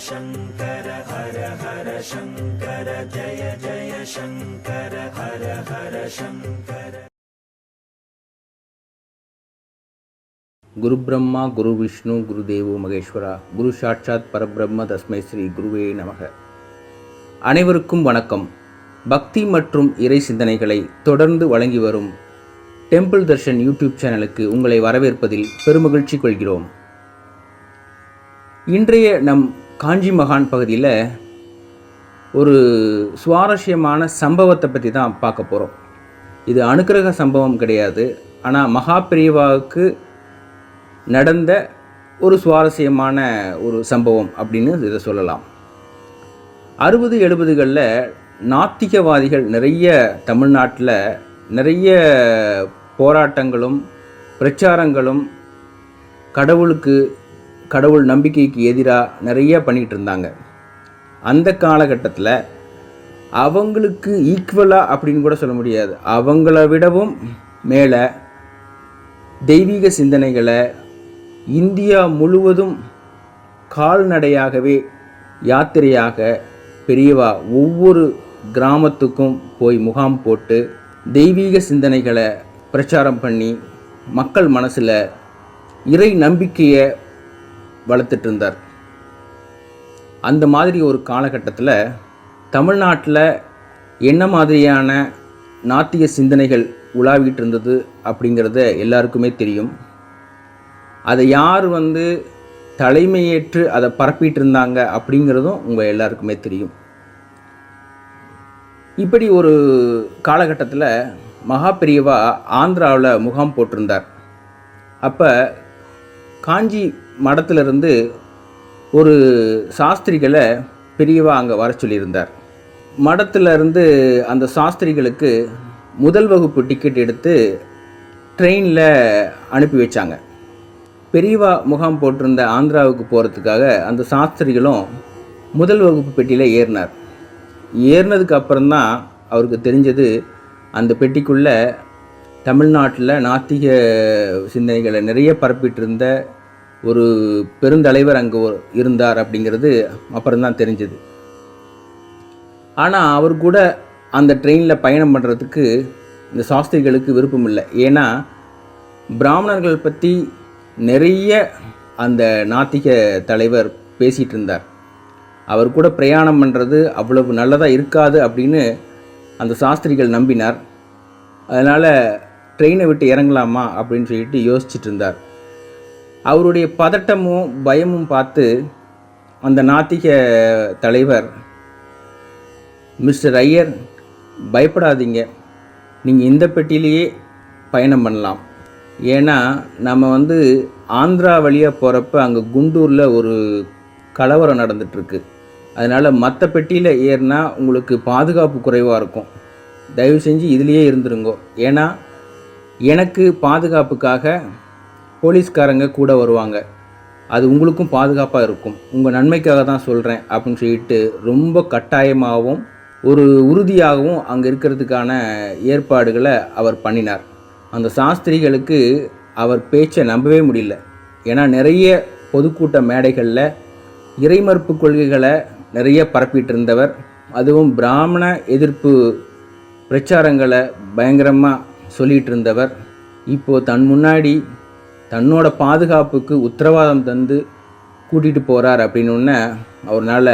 शङ्कर हर हर शङ्कर जय जय शङ्कर हर हर शङ्कर। குரு பிரம்மா குரு விஷ்ணு குரு தேவோ மகேஸ்வரா குரு சாட்சாத் பரபிரம்ம தஸ்மை ஸ்ரீ குருவே நமக. அனைவருக்கும் வணக்கம். பக்தி மற்றும் இறை சிந்தனைகளை தொடர்ந்து வழங்கி வரும் டெம்பிள் தர்ஷன் யூடியூப் சேனலுக்கு உங்களை வரவேற்பதில் பெருமகிழ்ச்சி கொள்கிறோம். இன்றைய நம் காஞ்சி மகான் பகுதியில் ஒரு சுவாரஸ்யமான சம்பவத்தை பற்றி தான் பார்க்க போகிறோம். இது அனுக்கிரக சம்பவம் கிடையாது, ஆனால் மகா பெரியவாவுக்கு நடந்த ஒரு சுவாரஸ்யமான ஒரு சம்பவம் அப்படின்னு இதை சொல்லலாம். 60-70களில் நாத்திகவாதிகள் நிறைய தமிழ்நாட்டில் நிறைய போராட்டங்களும் பிரச்சாரங்களும் கடவுள் நம்பிக்கைக்கு எதிராக நிறைய பண்ணிகிட்டு இருந்தாங்க. அந்த காலகட்டத்தில் அவங்களுக்கு ஈக்குவலாக அப்படின்னு கூட சொல்ல முடியாது, அவங்கள விடவும் மேலே தெய்வீக சிந்தனைகளை இந்தியா முழுவதும் கால்நடையாகவே யாத்திரையாக பெரியவா ஒவ்வொரு கிராமத்துக்கும் போய் முகாம் போட்டு தெய்வீக சிந்தனைகளை பிரச்சாரம் பண்ணி மக்கள் மனசில் இறை நம்பிக்கையை வளர்த்துட்டு இருந்தார். அந்த மாதிரி ஒரு காலகட்டத்தில் தமிழ்நாட்டில் என்ன மாதிரியான நாத்திக சிந்தனைகள் உலாவிட்டு இருந்தது அப்படிங்கிறத எல்லாருக்குமே தெரியும். அதை யார் தலைமையேற்று அதை பரப்பிட்டு இருந்தாங்க அப்படிங்கிறதும் உங்கள் எல்லாருக்குமே தெரியும். இப்படி ஒரு காலகட்டத்தில் மகா பெரியவா ஆந்திராவில் முகாம் போட்டிருந்தார். அப்போ காஞ்சி மடத்திலிருந்து ஒரு சாஸ்திரிகளை பெரியவா அங்கே வர சொல்லியிருந்தார். மடத்திலிருந்து அந்த சாஸ்திரிகளுக்கு முதல் வகுப்பு டிக்கெட் எடுத்து ட்ரெயினில் அனுப்பி வச்சாங்க. பெரியவா முகாம் போட்டிருந்த ஆந்திராவுக்கு போகிறதுக்காக அந்த சாஸ்திரிகளும் முதல் வகுப்பு பெட்டியில் ஏறினார். ஏறினதுக்கு அப்புறம்தான் அவருக்கு தெரிஞ்சது அந்த பெட்டிக்குள்ளே தமிழ்நாட்டில் நாத்திக சிந்தனைகளை நிறைய பரப்பிட்டு இருந்த ஒரு பெருந்தலைவர் அங்கே இருந்தார் அப்படிங்கிறது அப்புறம்தான் தெரிஞ்சது. ஆனால் அவர் கூட அந்த ட்ரெயினில் பயணம் பண்ணுறதுக்கு இந்த சாஸ்திரிகளுக்கு விருப்பம் இல்லை. ஏன்னா பிராமணர்கள் பற்றி நிறைய அந்த நாத்திக தலைவர் பேசிகிட்டு இருந்தார். அவர் கூட பிரயாணம் பண்ணுறது அவ்வளவு நல்லதாக இருக்காது அப்படின்னு அந்த சாஸ்திரிகள் நம்பினார். அதனால் ட்ரெயினை விட்டு இறங்கலாமா அப்படின்னு சொல்லிட்டு யோசிச்சுட்டு இருந்தார். அவருடைய பதட்டமும் பயமும் பார்த்து அந்த நாத்திக தலைவர், மிஸ்டர் ஐயர் பயப்படாதீங்க, நீங்கள் இந்த பெட்டியிலேயே பயணம் பண்ணலாம். ஏன்னா நம்ம ஆந்திரா வழியாக போகிறப்ப அங்கே குண்டூரில் ஒரு கலவரம் நடந்துகிட்ருக்கு. அதனால் மற்ற பெட்டியில் ஏறினா உங்களுக்கு பாதுகாப்பு குறைவாக இருக்கும். தயவு செஞ்சு இதுலேயே இருந்துருங்கோ. ஏன்னா எனக்கு பாதுகாப்புக்காக போலீஸ்காரங்க கூட வருவாங்க, அது உங்களுக்கும் பாதுகாப்பாக இருக்கும், உங்கள் நன்மைக்காக தான் சொல்கிறேன் அப்படின்னு சொல்லிட்டு ரொம்ப கட்டாயமாகவும் ஒரு உறுதியாகவும் அங்கே இருக்கிறதுக்கான ஏற்பாடுகளை அவர் பண்ணினார். அந்த சாஸ்திரிகளுக்கு அவர் பேச்சை நம்பவே முடியல. ஏன்னா நிறைய பொதுக்கூட்ட மேடைகளில் இறைமறுப்பு கொள்கைகளை நிறைய பரப்பிட்டு இருந்தவர், அதுவும் பிராமண எதிர்ப்பு பிரச்சாரங்களை பயங்கரமாக சொல்லிகிட்டு இருந்தவர், இப்போது தன் முன்னாடி தன்னோட பாதுகாப்புக்கு உத்தரவாதம் தந்து கூட்டிகிட்டு போகிறார் அப்படின்னு அவரால்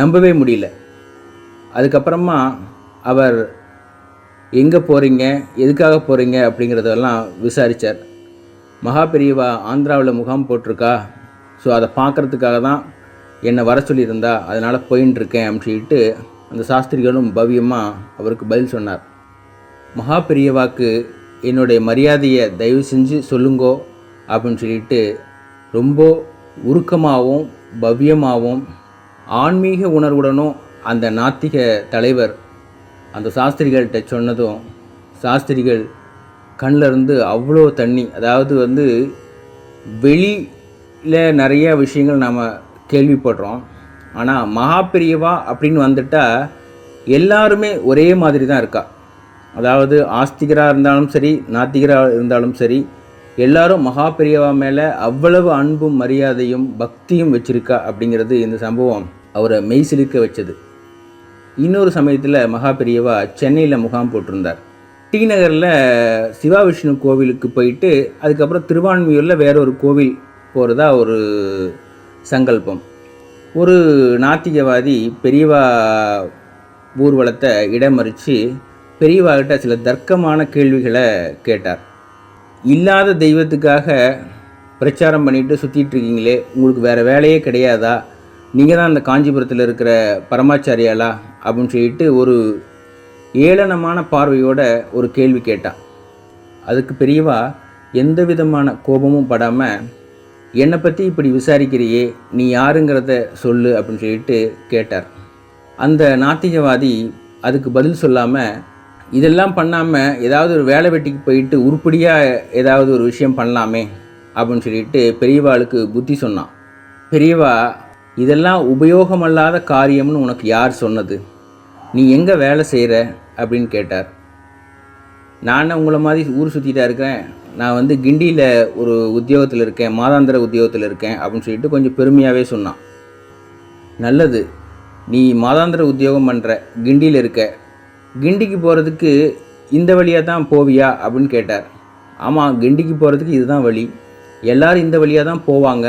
நம்பவே முடியல. அதுக்கப்புறமா அவர் எங்கே போகிறீங்க, எதுக்காக போகிறீங்க அப்படிங்கிறதெல்லாம் விசாரித்தார். மகா பெரியவா ஆந்திராவில் முகாம் போட்டிருக்கா, ஸோ அதை பார்க்குறதுக்காக தான் என்னை வர சொல்லியிருந்தா, அதனால் போயின்ட்டுருக்கேன் அப்படின்னு சொல்லிட்டு அந்த சாஸ்திரிகளும் பவ்யமாக அவருக்கு பதில் சொன்னார். மகா பெரியவாக்கு என்னுடைய மரியாதையை தயவு செஞ்சு சொல்லுங்கோ அப்படின்னு சொல்லிட்டு ரொம்ப உருக்கமாகவும் பவ்யமாகவும் ஆன்மீக உணர்வுடனும் அந்த நாத்திக தலைவர் அந்த சாஸ்திரிகள்கிட்ட சொன்னதும் சாஸ்திரிகள் கண்ணிலிருந்து அவ்வளோ தண்ணி, அதாவது வெளியில் நிறைய விஷயங்கள் நாம் கேள்விப்படுறோம், ஆனால் மகா பெரியவா அப்படின்னு வந்துட்டால் எல்லாருமே ஒரே மாதிரி தான் இருக்கா. அதாவது ஆஸ்திகராக இருந்தாலும் சரி, நாத்திகராக இருந்தாலும் சரி, எல்லாரும் மகா பெரியவா மேலே அவ்வளவு அன்பும் மரியாதையும் பக்தியும் வச்சிருக்கா அப்படிங்கிறது இந்த சம்பவம் அவரை மெய் சிலிர்க்க வச்சது. இன்னொரு சமயத்தில் மகா பெரியவா சென்னையில் முகாம் போட்டிருந்தார். டி நகரில் சிவா விஷ்ணு கோவிலுக்கு போயிட்டு அதுக்கப்புறம் திருவான்மியூரில் வேற ஒரு கோவில் போகிறதா ஒரு சங்கல்பம். ஒரு நாத்திகவாதி பெரியவா ஊர்வலத்தை இடமறித்து பெரியவாகிட்ட சில தர்க்கமான கேள்விகளை கேட்டார். இல்லாத தெய்வத்துக்காக பிரச்சாரம் பண்ணிட்டு சுற்றிட்டு இருக்கீங்களே, உங்களுக்கு வேறு வேலையே கிடையாதா? நீங்கள் தான் அந்த காஞ்சிபுரத்தில் இருக்கிற பரமாச்சாரியாலா அப்படின்னு சொல்லிட்டு ஒரு ஏளனமான பார்வையோட ஒரு கேள்வி கேட்டான். அதுக்கு பெரியவா எந்த விதமான கோபமும் படாமல், என்னை பற்றி இப்படி விசாரிக்கிறியே, நீ யாருங்கிறத சொல்லு அப்படின்னு சொல்லிட்டு கேட்டார். அந்த நாத்திகவாதி அதுக்கு பதில் சொல்லாமல், இதெல்லாம் பண்ணாமல் ஏதாவது ஒரு வேலை வெட்டிக்கு போயிட்டு உருப்படியாக ஏதாவது ஒரு விஷயம் பண்ணலாமே அப்படின்னு சொல்லிட்டு பெரியவாளுக்கு புத்தி சொன்னான். பெரியவா, இதெல்லாம் உபயோகமல்லாத காரியம்னு உனக்கு யார் சொன்னது? நீ எங்கே வேலை செய்கிற அப்படின்னு கேட்டார். நான் உங்களை மாதிரி ஊர் சுற்றிட்டா இருக்கிறேன், நான் கிண்டியில் ஒரு உத்தியோகத்தில் இருக்கேன், மாதாந்திர உத்தியோகத்தில் இருக்கேன் அப்படின்னு சொல்லிட்டு கொஞ்சம் பெருமையாகவே சொன்னான். நல்லது, நீ மாதாந்திர உத்தியோகம் பண்ணுற, கிண்டியில் இருக்க, கிண்டிக்கு போகிறதுக்கு இந்த வழியாக தான் போவியா அப்படின்னு கேட்டார். ஆமாம், கிண்டிக்கு போகிறதுக்கு இதுதான் வழி, எல்லோரும் இந்த வழியாக தான் போவாங்க,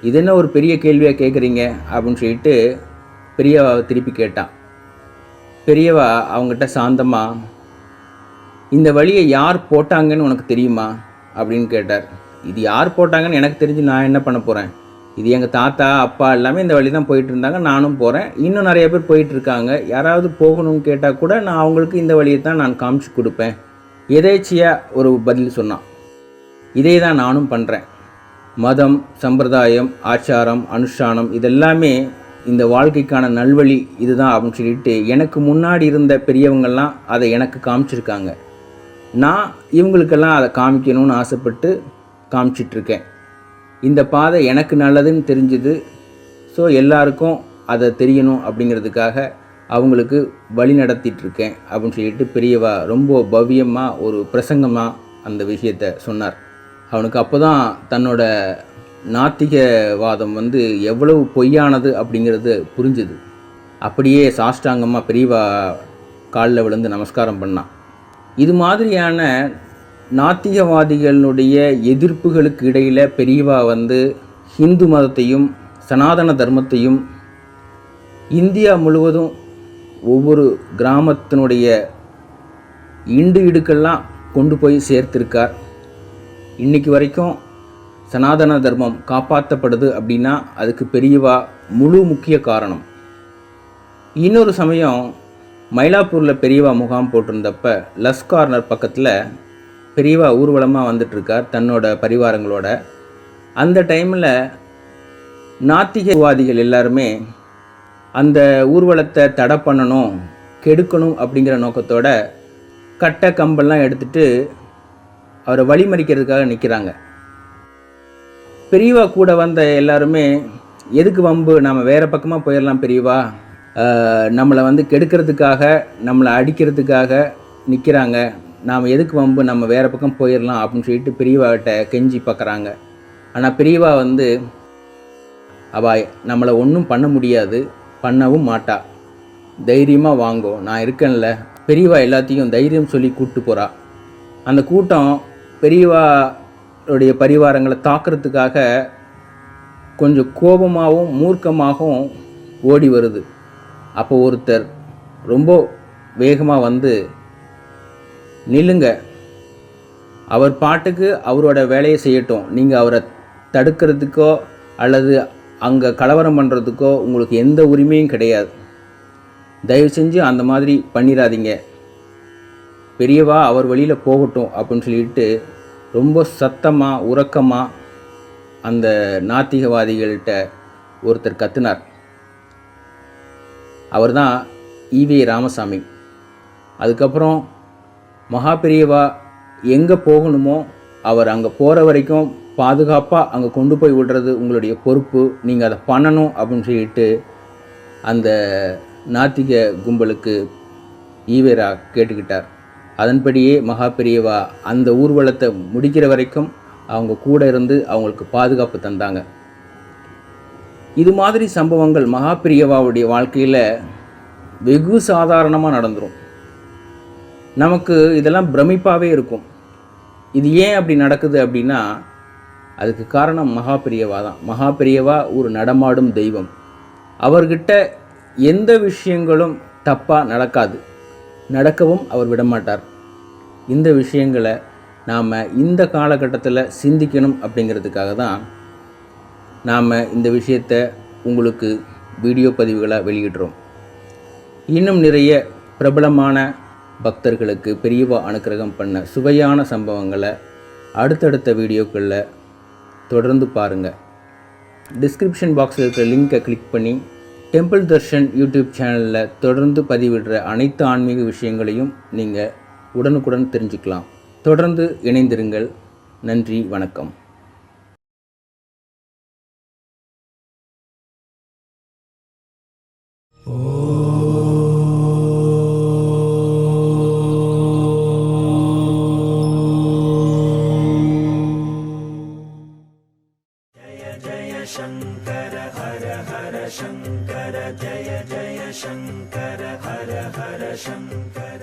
இது என்ன ஒரு பெரிய கேள்வியாக கேட்குறீங்க அப்படின்னு சொல்லிட்டு பெரியவா திருப்பி கேட்டான். பெரியவா அவங்ககிட்ட சாந்தமாக, இந்த வழியை யார் போட்டாங்கன்னு உனக்கு தெரியுமா அப்படின்னு கேட்டார். இது யார் போட்டாங்கன்னு எனக்கு தெரிஞ்சு நான் என்ன பண்ண போகிறேன்? இது எங்கள் தாத்தா அப்பா எல்லாமே இந்த வழி தான் போயிட்டு இருந்தாங்க, நானும் போகிறேன், இன்னும் நிறைய பேர் போயிட்டுருக்காங்க. யாராவது போகணும்னு கேட்டால் கூட நான் அவங்களுக்கு இந்த வழியை தான் நான் காமிச்சு கொடுப்பேன். எதேச்சியாக ஒரு பதில் சொன்னான். இதே தான் நானும் பண்ணுறேன். மதம், சம்பிரதாயம், ஆச்சாரம், அனுஷ்டானம் இதெல்லாமே இந்த வாழ்க்கைக்கான நல்வழி இதுதான் அப்படின்னு சொல்லிட்டு எனக்கு முன்னாடி இருந்த பெரியவங்கள்லாம் அதை எனக்கு காமிச்சிருக்காங்க. நான் இவங்களுக்கெல்லாம் அதை காமிக்கணும்னு ஆசைப்பட்டு காமிச்சிட்ருக்கேன். இந்த பாதை எனக்கு நல்லதுன்னு தெரிஞ்சுது. ஸோ எல்லாருக்கும் அதை தெரியணும் அப்படிங்கிறதுக்காக அவங்களுக்கு வழி நடத்திட்டுருக்கேன் அப்படின்னு சொல்லிட்டு பெரியவா ரொம்ப பவ்யமாக ஒரு பிரசங்கமாக அந்த விஷயத்தை சொன்னார். அவனுக்கு அப்போ தான் தன்னோட நாத்திகவாதம் எவ்வளவு பொய்யானது அப்படிங்கிறது புரிஞ்சுது. அப்படியே சாஷ்டாங்கமாக பெரியவா காலில் விழுந்து நமஸ்காரம் பண்ணான். இது மாதிரியான நாத்திகவாதிகளுடைய எதிர்ப்புகளுக்கு இடையில் பெரியவா ஹிந்து மதத்தையும் சனாதன தர்மத்தையும் இந்தியா முழுவதும் ஒவ்வொரு கிராமத்தினுடைய இண்டு இடுக்கெல்லாம் கொண்டு போய் சேர்த்திருக்கார். இன்றைக்கு வரைக்கும் சனாதன தர்மம் காப்பாற்றப்படுது அப்படின்னா அதுக்கு பெரியவா முழு முக்கிய காரணம். இன்னொரு சமயம் மயிலாப்பூரில் பெரியவா முகாம் போட்டிருந்தப்ப லஸ் கார்னர் பக்கத்தில் பெரியவா ஊர்வலமாக வந்துட்டுருக்கார் தன்னோட பரிவாரங்களோட. அந்த டைமில் நாத்திகவாதிகள் எல்லாருமே அந்த ஊர்வலத்தை தடை பண்ணணும், கெடுக்கணும் அப்படிங்கிற நோக்கத்தோட கட்டை கம்பெல்லாம் எடுத்துகிட்டு அவரை வழிமறிக்கிறதுக்காக நிற்கிறாங்க. பெரியவா கூட வந்த எல்லாருமே, எதுக்கு வம்பு, நம்ம வேறு பக்கமாக போயிடலாம் பெரியவா, நம்மளை கெடுக்கிறதுக்காக நம்மளை அடிக்கிறதுக்காக நிற்கிறாங்க, நாம் எதுக்கு வம்பு, நம்ம வேறு பக்கம் போயிடலாம் அப்படின்னு சொல்லிட்டு பெரியவாகிட்ட கெஞ்சி பார்க்குறாங்க. ஆனால் பெரியவா அவள் நம்மளை ஒன்றும் பண்ண முடியாது, பண்ணவும் மாட்டா, தைரியமாக வாங்கோ, நான் இருக்கேன்ல. பெரியவா எல்லாத்தையும் தைரியம் சொல்லி கூப்பிட்டு போகிறா. அந்த கூட்டம் பெரியவாருடைய பரிவாரங்களை தாக்குறதுக்காக கொஞ்சம் கோபமாகவும் மூர்க்கமாகவும் ஓடி வருது. அப்போ ஒருத்தர் ரொம்ப வேகமாக நில்லுங்க, அவர் பாட்டுக்கு அவரோட வேலையை செய்யட்டும், நீங்கள் அவரை தடுக்கிறதுக்கோ அல்லது அங்கே கலவரம் பண்ணுறதுக்கோ உங்களுக்கு எந்த உரிமையும் கிடையாது, தயவு செஞ்சு அந்த மாதிரி பண்ணிடாதீங்க, பெரியவா அவர் வழியில் போகட்டும் அப்படின்னு சொல்லிட்டு ரொம்ப சத்தமாக உறக்கமாக அந்த நாத்திகவாதிகள்கிட்ட ஒருத்தர் கத்துனார். அவர் தான் ஈவே ராமசாமி. அதுக்கப்புறம் மகா பெரியவா எங்கே போகணுமோ அவர் அங்கே போகிற வரைக்கும் பாதுகாப்பாக அங்கே கொண்டு போய் விடுறது உங்களுடைய பொறுப்பு, நீங்கள் அதை பண்ணணும் அப்படின்னு சொல்லிட்டு அந்த நாத்திக கும்பலுக்கு ஈவேரா கேட்டுக்கிட்டார். அதன்படியே மகா பெரியவா அந்த ஊர்வலத்தை முடிக்கிற வரைக்கும் அவங்க கூட இருந்து அவங்களுக்கு பாதுகாப்பு தந்தாங்க. இது மாதிரி சம்பவங்கள் மகாபிரியவாவுடைய வாழ்க்கையில் வெகு சாதாரணமாக நடந்துடும். நமக்கு இதெல்லாம் பிரமிப்பாகவே இருக்கும். இது ஏன் அப்படி நடக்குது அப்படின்னா, அதுக்கு காரணம் மகாபிரியவா தான். மகாபிரியவா ஒரு நடமாடும் தெய்வம். அவர்கிட்ட எந்த விஷயங்களும் தப்பாக நடக்காது, நடக்கவும் அவர் விடமாட்டார். இந்த விஷயங்களை நாம் இந்த காலகட்டத்தில் சிந்திக்கணும் அப்படிங்கிறதுக்காக தான் நாம் இந்த விஷயத்தை உங்களுக்கு வீடியோ பதிவுகளாக வெளியிடுறோம். இன்னும் நிறைய பிரபலமான பக்தர்களுக்கு பெரியவா அனுக்கிரகம் பண்ண சுவையான சம்பவங்களை அடுத்தடுத்த வீடியோக்களில் தொடர்ந்து பாருங்கள். டிஸ்கிரிப்ஷன் பாக்ஸில் இருக்கிற லிங்கை கிளிக் பண்ணி டெம்பிள் தர்ஷன் யூடியூப் சேனலில் தொடர்ந்து பதிவிடுற அனைத்து ஆன்மீக விஷயங்களையும் நீங்கள் உடனுக்குடன் தெரிஞ்சுக்கலாம். தொடர்ந்து இணைந்திருங்கள். நன்றி, வணக்கம். शङ्कर हर हर शङ्कर जय जय शङ्कर हर हर शङ्कर.